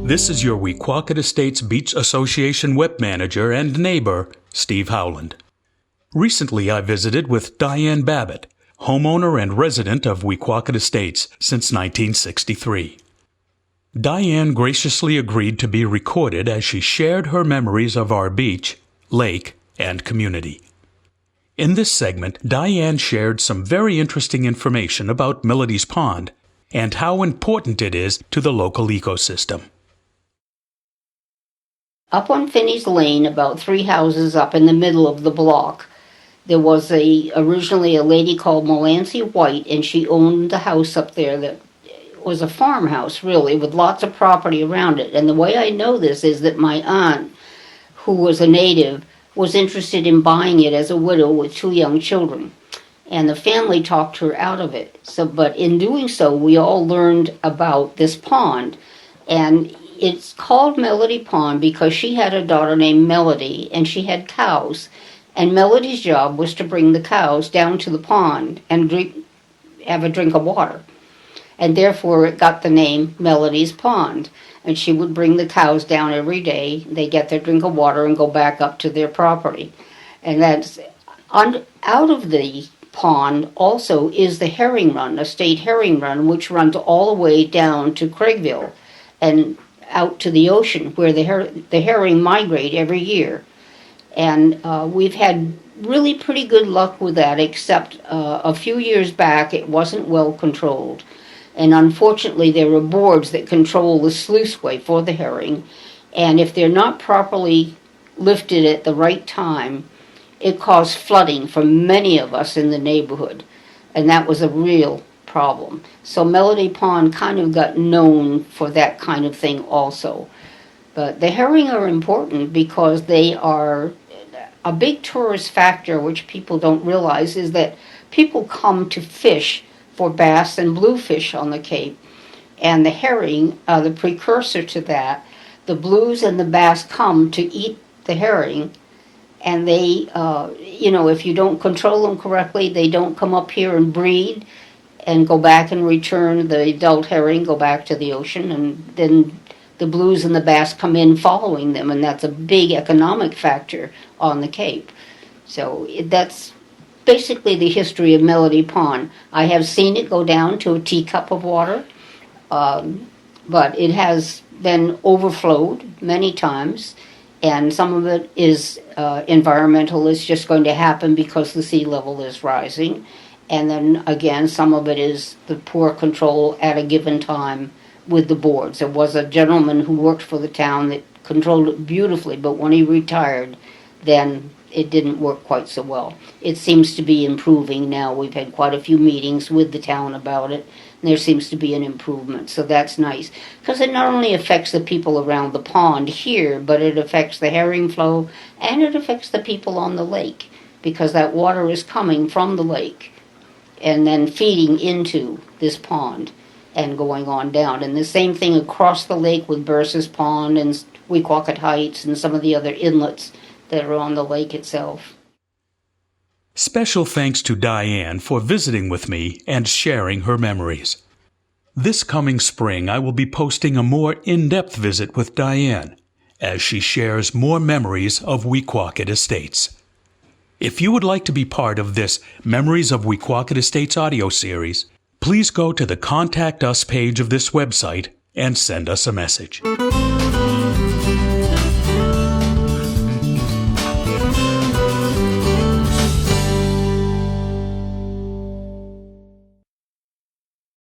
This is your Wequaquet Estates Beach Association web manager and neighbor, Steve Howland. Recently, I visited with Diane Babbitt, homeowner and resident of Wequaquet Estates since 1963. Diane graciously agreed to be recorded as she shared her memories of our beach, lake, and community. In this segment, Diane shared some very interesting information about Melody's Pond and how important it is to the local ecosystem. Up on Finney's Lane, about 3 houses up in the middle of the block, there was originally a lady called Melancy White, and she owned the house up there that was a farmhouse, really, with lots of property around it. And the way I know this is that my aunt, who was a native, was interested in buying it as a widow with 2 young children. And the family talked her out of it. But in doing so, we all learned about this pond. And it's called Melody Pond because she had a daughter named Melody, and she had cows. And Melody's job was to bring the cows down to the pond and have a drink of water. And therefore it got the name Melody's Pond. And she would bring the cows down every day. They get their drink of water and go back up to their property. And that's out of the pond also is the herring run, a state herring run, which runs all the way down to Craigville and out to the ocean, where the herring migrate every year. And we've had really pretty good luck with that, except a few years back it wasn't well controlled. And unfortunately there are boards that control the sluiceway for the herring, and if they're not properly lifted at the right time, it caused flooding for many of us in the neighborhood, and that was a real problem. So Melody Pond kind of got known for that kind of thing also. But the herring are important because they are a big tourist factor, which people don't realize, is that people come to fish for bass and bluefish on the Cape. And the herring are the precursor to that. The blues and the bass come to eat the herring, and they, if you don't control them correctly, they don't come up here and breed and go back and return. The adult herring go back to the ocean, and then the blues and the bass come in following them, and that's a big economic factor on the Cape. So that's basically the history of Melody Pond. I have seen it go down to a teacup of water, but it has been overflowed many times, and some of it is environmental. It's just going to happen because the sea level is rising. And then again, some of it is the poor control at a given time with the boards. There was a gentleman who worked for the town that controlled it beautifully, but when he retired, then it didn't work quite so well. It seems to be improving now. We've had quite a few meetings with the town about it, and there seems to be an improvement, so that's nice. Because it not only affects the people around the pond here, but it affects the herring flow, and it affects the people on the lake, because that water is coming from the lake and then feeding into this pond and going on down. And the same thing across the lake with Bursa's Pond and Wequaquet Heights and some of the other inlets that are on the lake itself. Special thanks to Diane for visiting with me and sharing her memories. This coming spring, I will be posting a more in-depth visit with Diane as she shares more memories of Wequaquet Estates. If you would like to be part of this Memories of Wequaquet Estates audio series, please go to the Contact Us page of this website and send us a message.